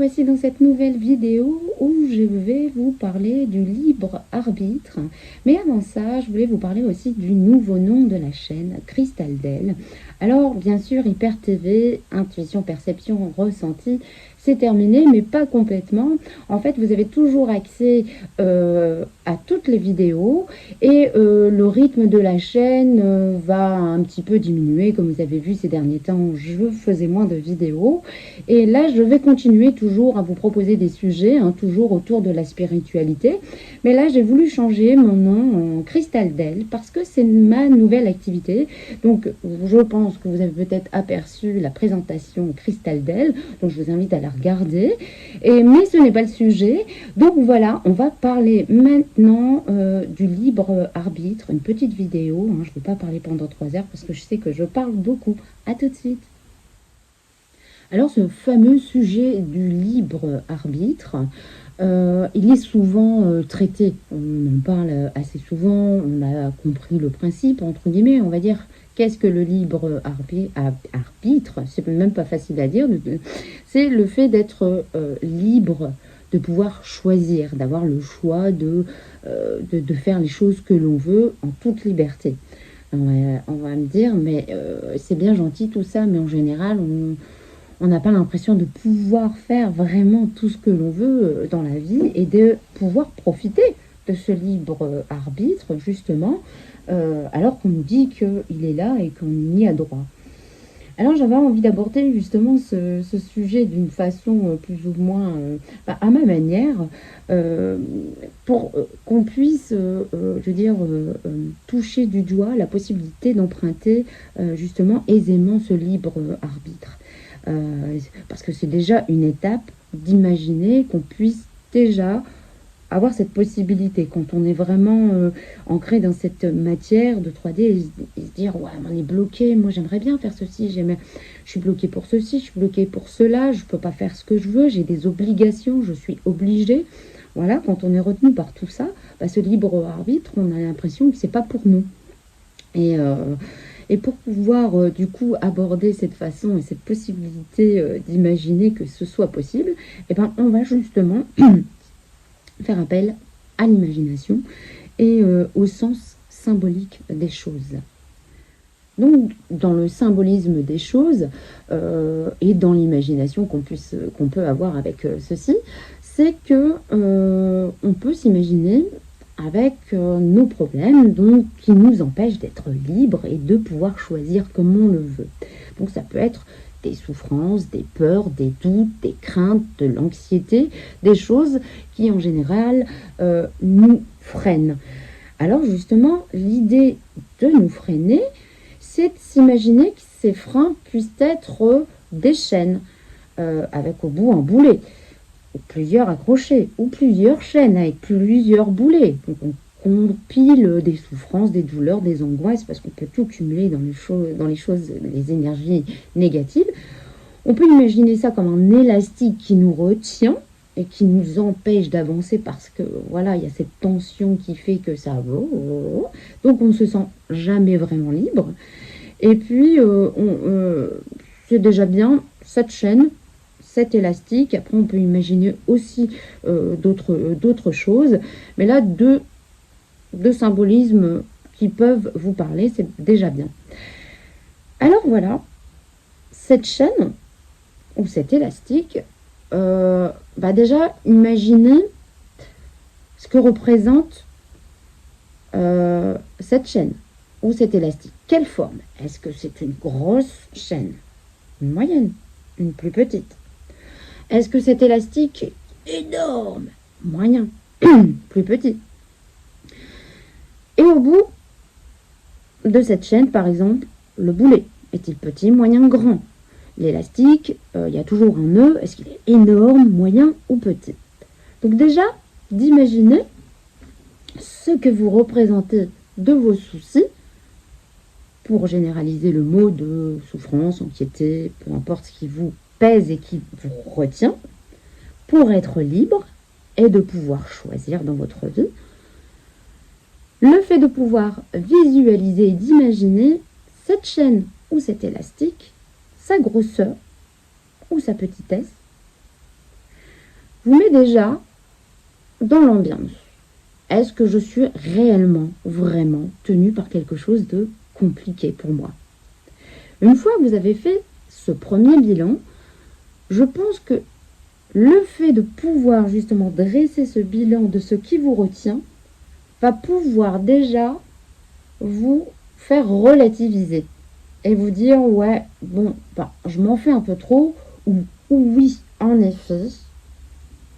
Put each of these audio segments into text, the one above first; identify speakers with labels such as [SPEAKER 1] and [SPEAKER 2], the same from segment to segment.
[SPEAKER 1] voici dans cette nouvelle vidéo où je vais vous parler du libre arbitre. Mais avant ça, je voulais vous parler aussi du nouveau nom de la chaîne, Crystal Del. Alors, bien sûr, Hyper TV, intuition, perception, ressenti, c'est terminé, mais pas complètement. En fait, vous avez toujours accès à toutes les vidéos et le rythme de la chaîne va un petit peu diminuer. Comme vous avez vu ces derniers temps, je faisais moins de vidéos. Et là, je vais continuer toujours à vous proposer des sujets, toujours autour de la spiritualité. Mais là, j'ai voulu changer mon nom en Crystal Del parce que c'est ma nouvelle activité. Donc, je pense que vous avez peut-être aperçu la présentation Crystal Del. Donc, je vous invite à la regarder. Mais ce n'est pas le sujet. Donc, voilà, on va parler maintenant du libre arbitre. Une petite vidéo. Je ne vais pas parler pendant 3 heures parce que je sais que je parle beaucoup. À tout de suite. Alors, ce fameux sujet du libre arbitre, il est souvent traité. On en parle assez souvent, on a compris le principe, entre guillemets, on va dire. Qu'est-ce que le libre arbitre? C'est même pas facile à dire. C'est le fait d'être libre, de pouvoir choisir, d'avoir le choix de faire les choses que l'on veut en toute liberté. On va me dire, mais c'est bien gentil tout ça, mais en général, on n'a pas l'impression de pouvoir faire vraiment tout ce que l'on veut dans la vie et de pouvoir profiter de ce libre arbitre, justement, alors qu'on nous dit qu'il est là et qu'on y a droit. Alors j'avais envie d'aborder justement ce sujet d'une façon plus ou moins à ma manière, pour qu'on puisse, je veux dire, toucher du doigt la possibilité d'emprunter justement aisément ce libre arbitre. Parce que c'est déjà une étape d'imaginer qu'on puisse déjà avoir cette possibilité quand on est vraiment ancré dans cette matière de 3D et se dire ouais, on est bloqué, moi j'aimerais bien faire ceci, je suis bloqué pour ceci, je suis bloqué pour cela, je peux pas faire ce que je veux, j'ai des obligations, je suis obligée. Voilà, quand on est retenu par tout ça, ce libre arbitre, on a l'impression que c'est pas pour nous. Et pour pouvoir du coup aborder cette façon et cette possibilité d'imaginer que ce soit possible, on va justement faire appel à l'imagination et au sens symbolique des choses. Donc, dans le symbolisme des choses et dans l'imagination qu'on peut avoir avec ceci, c'est que on peut s'imaginer avec nos problèmes, donc qui nous empêchent d'être libres et de pouvoir choisir comme on le veut. Donc ça peut être des souffrances, des peurs, des doutes, des craintes, de l'anxiété, des choses qui en général nous freinent. Alors justement, l'idée de nous freiner, c'est de s'imaginer que ces freins puissent être des chaînes, avec au bout un boulet, ou plusieurs accrochés, ou plusieurs chaînes avec plusieurs boulets. Donc on compile des souffrances, des douleurs, des angoisses, parce qu'on peut tout cumuler dans les choses, les énergies négatives. On peut imaginer ça comme un élastique qui nous retient et qui nous empêche d'avancer parce que voilà, il y a cette tension qui fait que ça va. Donc on ne se sent jamais vraiment libre. Et puis c'est déjà bien cette chaîne, cet élastique. Après on peut imaginer aussi d'autres choses, mais là deux symbolismes qui peuvent vous parler, c'est déjà bien. Alors voilà, cette chaîne ou cet élastique, déjà imaginez ce que représente cette chaîne ou cet élastique. Quelle forme? Est-ce que c'est une grosse chaîne, une moyenne, une plus petite? Est-ce que cet élastique est énorme, moyen, plus petit? Et au bout de cette chaîne, par exemple, le boulet, est-il petit, moyen, grand? L'élastique, il y a toujours un nœud, est-ce qu'il est énorme, moyen ou petit? Donc déjà, d'imaginer ce que vous représentez de vos soucis, pour généraliser le mot de souffrance, anxiété, peu importe ce qui vous pèse et qui vous retient, pour être libre et de pouvoir choisir dans votre vie. Le fait de pouvoir visualiser et d'imaginer cette chaîne ou cet élastique, sa grosseur ou sa petitesse, vous met déjà dans l'ambiance. Est-ce que je suis réellement, vraiment tenue par quelque chose de compliqué pour moi? Une fois que vous avez fait ce premier bilan, je pense que le fait de pouvoir justement dresser ce bilan de ce qui vous retient va pouvoir déjà vous faire relativiser et vous dire ouais, bon, je m'en fais un peu trop ou oui, en effet,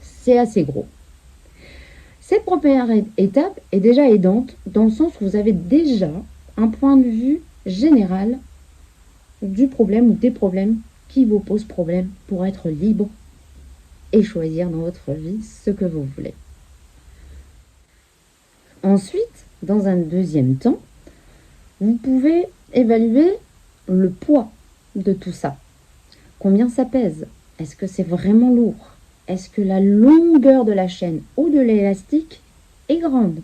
[SPEAKER 1] c'est assez gros. Cette première étape est déjà aidante dans le sens où vous avez déjà un point de vue général du problème ou des problèmes qui vous posent problème pour être libre et choisir dans votre vie ce que vous voulez. Ensuite, dans un deuxième temps, vous pouvez évaluer le poids de tout ça. Combien ça pèse? Est-ce que c'est vraiment lourd? Est-ce que la longueur de la chaîne ou de l'élastique est grande?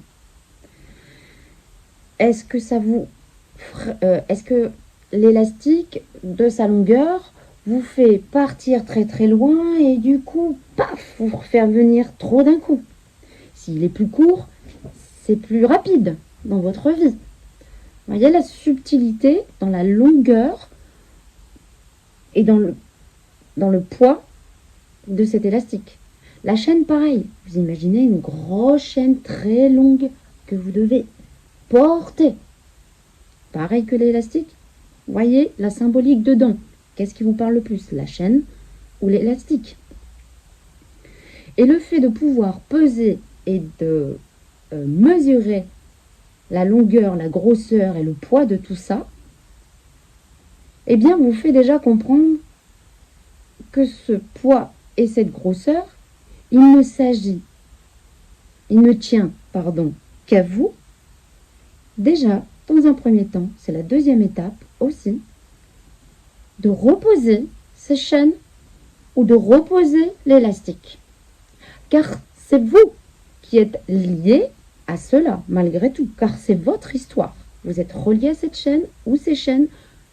[SPEAKER 1] Est-ce que est-ce que l'élastique de sa longueur vous fait partir très très loin et du coup, paf, vous faire venir trop d'un coup? S'il est plus court, c'est plus rapide dans votre vie. Il y a la subtilité dans la longueur et dans le poids de cet élastique. La chaîne, pareil. Vous imaginez une grosse chaîne très longue que vous devez porter. Pareil que l'élastique. Voyez la symbolique dedans. Qu'est-ce qui vous parle le plus? La chaîne ou l'élastique? Et le fait de pouvoir peser et de mesurer la longueur, la grosseur et le poids de tout ça, eh bien, vous fait déjà comprendre que ce poids et cette grosseur, il ne tient, qu'à vous. Déjà, dans un premier temps, c'est la deuxième étape aussi, de reposer ces chaînes ou de reposer l'élastique. Car c'est vous qui êtes lié à cela, malgré tout, car c'est votre histoire. Vous êtes relié à cette chaîne ou ces chaînes,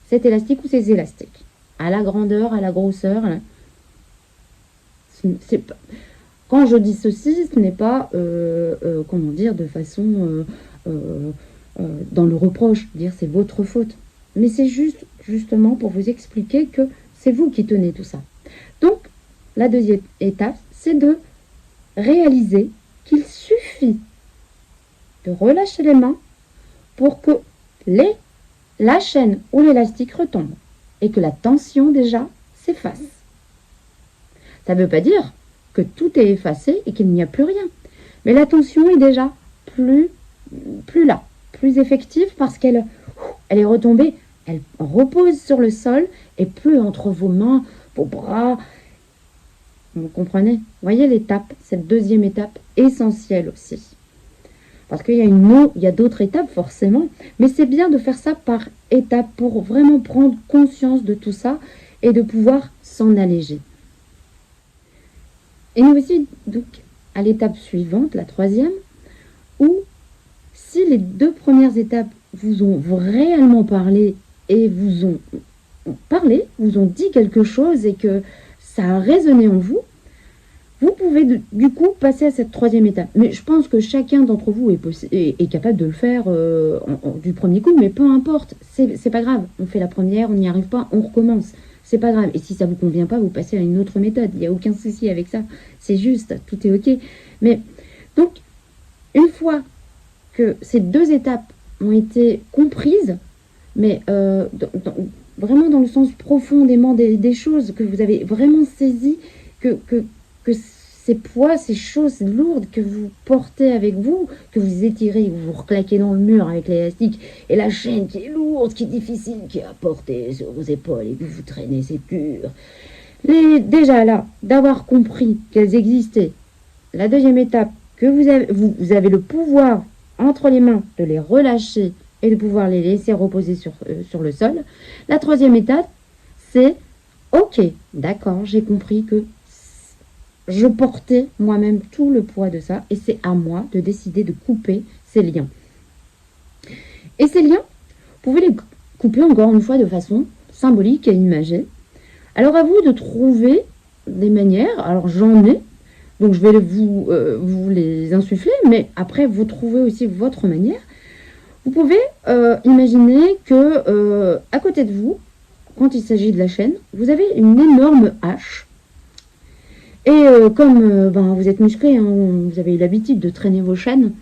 [SPEAKER 1] cet élastique ou ces élastiques. À la grandeur, à la grosseur. Quand je dis ceci, ce n'est pas, comment dire, de façon dans le reproche, dire c'est votre faute. Mais c'est justement pour vous expliquer que c'est vous qui tenez tout ça. Donc, la deuxième étape, c'est de réaliser qu'il suffit de relâcher les mains pour que la chaîne ou l'élastique retombe et que la tension déjà s'efface. Ça ne veut pas dire que tout est effacé et qu'il n'y a plus rien. Mais la tension est déjà plus là, plus effective parce qu'elle est retombée, elle repose sur le sol et plus entre vos mains, vos bras. Vous comprenez? Voyez l'étape, cette deuxième étape essentielle aussi. Parce qu'il y a d'autres étapes forcément, mais c'est bien de faire ça par étapes pour vraiment prendre conscience de tout ça et de pouvoir s'en alléger. Et nous voici donc à l'étape suivante, la troisième, où si les deux premières étapes vous ont réellement parlé et vous ont dit quelque chose et que ça a résonné en vous, vous pouvez du coup passer à cette troisième étape. Mais je pense que chacun d'entre vous est capable de le faire du premier coup, mais peu importe, c'est pas grave. On fait la première, on n'y arrive pas, on recommence. C'est pas grave. Et si ça vous convient pas, vous passez à une autre méthode. Il n'y a aucun souci avec ça. C'est juste, tout est ok. Mais donc, une que ces deux étapes ont été comprises, mais vraiment dans le sens profondément des choses, que vous avez vraiment saisi, que ces poids, ces choses lourdes que vous portez avec vous, que vous étirez, que vous reclaquez dans le mur avec l'élastique, et la chaîne qui est lourde, qui est difficile, qui est à porter sur vos épaules, et que vous traînez, c'est dur. Déjà là, d'avoir compris qu'elles existaient, la deuxième étape, que vous avez le pouvoir entre les mains de les relâcher et de pouvoir les laisser reposer sur le sol. La troisième étape, c'est ok, d'accord, j'ai compris que je portais moi-même tout le poids de ça et c'est à moi de décider de couper ces liens. Et ces liens, vous pouvez les couper encore une fois de façon symbolique et imagée. Alors à vous de trouver des manières, alors j'en ai, Donc je vais vous les insuffler, mais après vous trouvez aussi votre manière. Vous pouvez imaginer que à côté de vous, quand il s'agit de la chaîne, vous avez une énorme hache. Et comme vous êtes musclé, hein, vous avez l'habitude de traîner vos chaînes,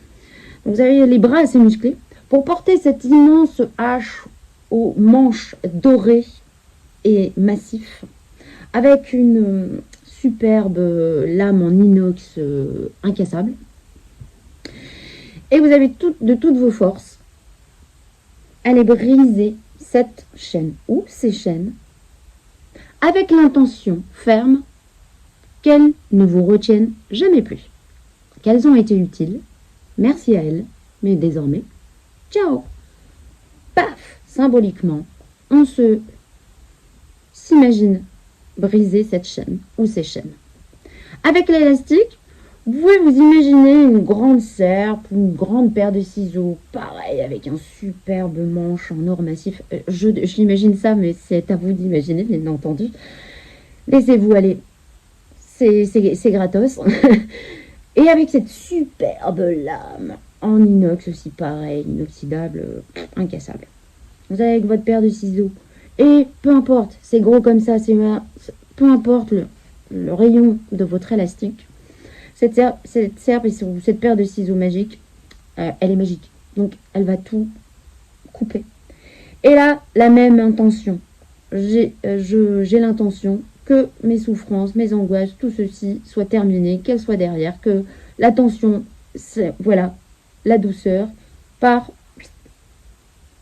[SPEAKER 1] vous avez les bras assez musclés, pour porter cette immense hache aux manches dorées et massifs, avec une superbe lame en inox incassable. Et vous avez de toutes vos forces, allez briser cette chaîne ou ces chaînes avec l'intention ferme qu'elles ne vous retiennent jamais plus. Qu'elles ont été utiles, merci à elles, mais désormais, ciao. Paf, symboliquement, on s'imagine briser cette chaîne ou ces chaînes. Avec l'élastique, vous pouvez vous imaginer une grande serpe, une grande paire de ciseaux, pareil, avec un superbe manche en or massif. J'imagine ça, mais c'est à vous d'imaginer, bien entendu. Laissez-vous aller. C'est gratos. Et avec cette superbe lame en inox aussi, pareil, inoxydable, incassable. Vous avez avec votre paire de ciseaux. Et peu importe, c'est gros comme ça, peu importe le rayon de votre élastique, cette serpe et cette paire de ciseaux magiques, elle est magique. Donc, elle va tout couper. Et là, la même intention. J'ai l'intention que mes souffrances, mes angoisses, tout ceci soit terminé, qu'elle soit derrière, que la tension, voilà, la douceur,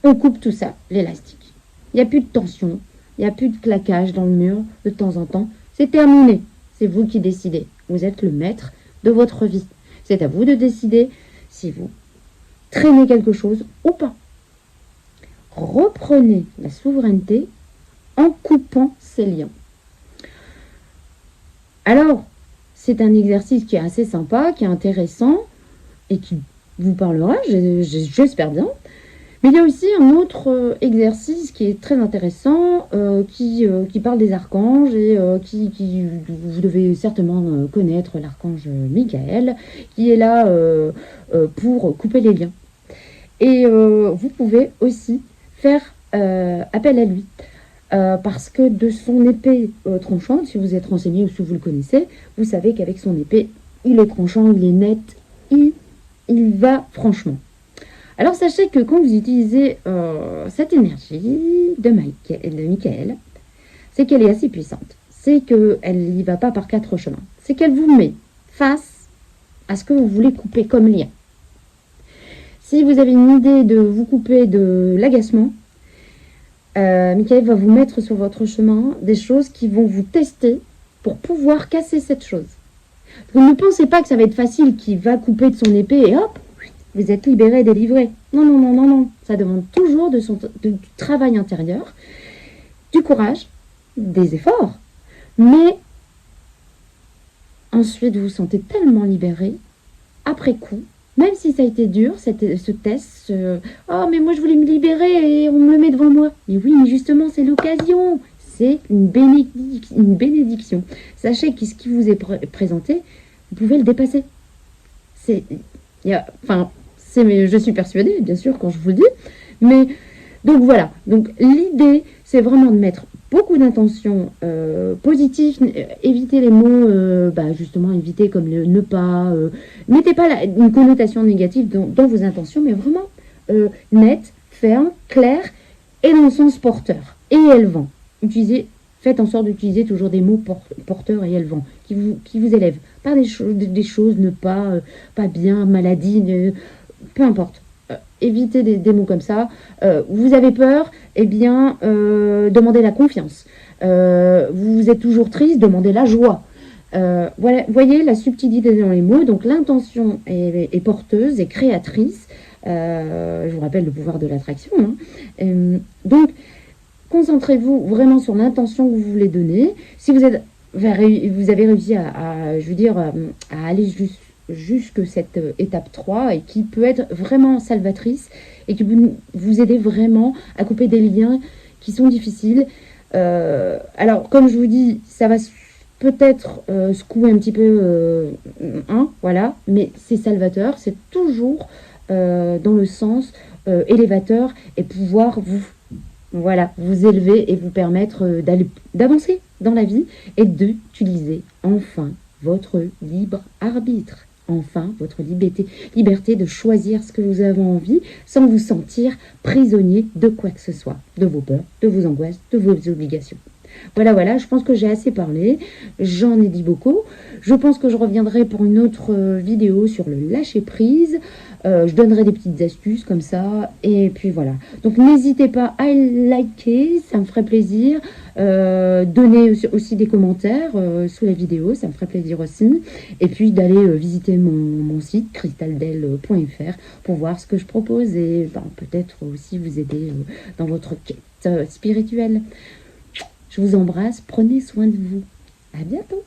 [SPEAKER 1] on coupe tout ça, l'élastique. Il n'y a plus de tension, il n'y a plus de claquage dans le mur de temps en temps. C'est terminé. C'est vous qui décidez. Vous êtes le maître de votre vie. C'est à vous de décider si vous traînez quelque chose ou pas. Reprenez la souveraineté en coupant ces liens. Alors, c'est un exercice qui est assez sympa, qui est intéressant et qui vous parlera, j'espère bien. Mais il y a aussi un autre exercice qui est très intéressant, qui parle des archanges et vous devez certainement connaître l'archange Michael, qui est là pour couper les liens. Et vous pouvez aussi faire appel à lui. Parce que de son épée tranchante, si vous êtes renseigné ou si vous le connaissez, vous savez qu'avec son épée, il est tranchant, il est net, il va franchement. Alors sachez que quand vous utilisez cette énergie de Michael, c'est qu'elle est assez puissante. C'est qu'elle n'y va pas par 4 chemins. C'est qu'elle vous met face à ce que vous voulez couper comme lien. Si vous avez une idée de vous couper de l'agacement, Michael va vous mettre sur votre chemin des choses qui vont vous tester pour pouvoir casser cette chose. Vous ne pensez pas que ça va être facile, qu'il va couper de son épée et hop, vous êtes libéré, délivré. Non, non, non, non, non. Ça demande toujours du travail intérieur, du courage, des efforts. Mais ensuite, vous vous sentez tellement libéré, après coup, même si ça a été dur, ce test, oh, mais moi je voulais me libérer et on me le met devant moi. Mais oui, mais justement, c'est l'occasion. C'est une bénédiction. Sachez que ce qui vous est présenté, vous pouvez le dépasser. Je suis persuadée, bien sûr, quand je vous le dis. Mais, donc voilà. Donc l'idée, c'est vraiment de mettre beaucoup d'intentions positives, éviter les mots, justement, éviter comme le ne pas, mettez pas une connotation négative dans vos intentions, mais vraiment net, ferme, clair, et dans le sens porteur, et élevant. Faites en sorte d'utiliser toujours des mots porteurs et élevants, qui vous élèvent. Pas des choses ne pas, pas bien, maladie, peu importe. Évitez des mots comme ça. Vous avez peur, eh bien, demandez la confiance. Vous êtes toujours triste, demandez la joie. Voilà, voyez la subtilité dans les mots. Donc l'intention est porteuse et créatrice. Je vous rappelle le pouvoir de l'attraction. Hein. Donc, concentrez-vous vraiment sur l'intention que vous voulez donner. Si vous avez réussi à aller jusque cette étape 3 et qui peut être vraiment salvatrice et qui peut vous aider vraiment à couper des liens qui sont difficiles. Alors, comme je vous dis, ça va peut-être secouer un petit peu, voilà, mais c'est salvateur, c'est toujours dans le sens élévateur et pouvoir vous élever et vous permettre d'avancer dans la vie et d'utiliser enfin votre libre arbitre. Enfin, votre liberté de choisir ce que vous avez envie sans vous sentir prisonnier de quoi que ce soit, de vos peurs, de vos angoisses, de vos obligations. Voilà, je pense que j'ai assez parlé, j'en ai dit beaucoup. Je pense que je reviendrai pour une autre vidéo sur le lâcher-prise. Je donnerai des petites astuces comme ça, et puis voilà. Donc n'hésitez pas à liker, ça me ferait plaisir. Donnez aussi des commentaires sous la vidéo, ça me ferait plaisir aussi. Et puis d'aller visiter mon site cristaldel.fr pour voir ce que je propose et peut-être aussi vous aider dans votre quête spirituelle. Je vous embrasse, prenez soin de vous. À bientôt.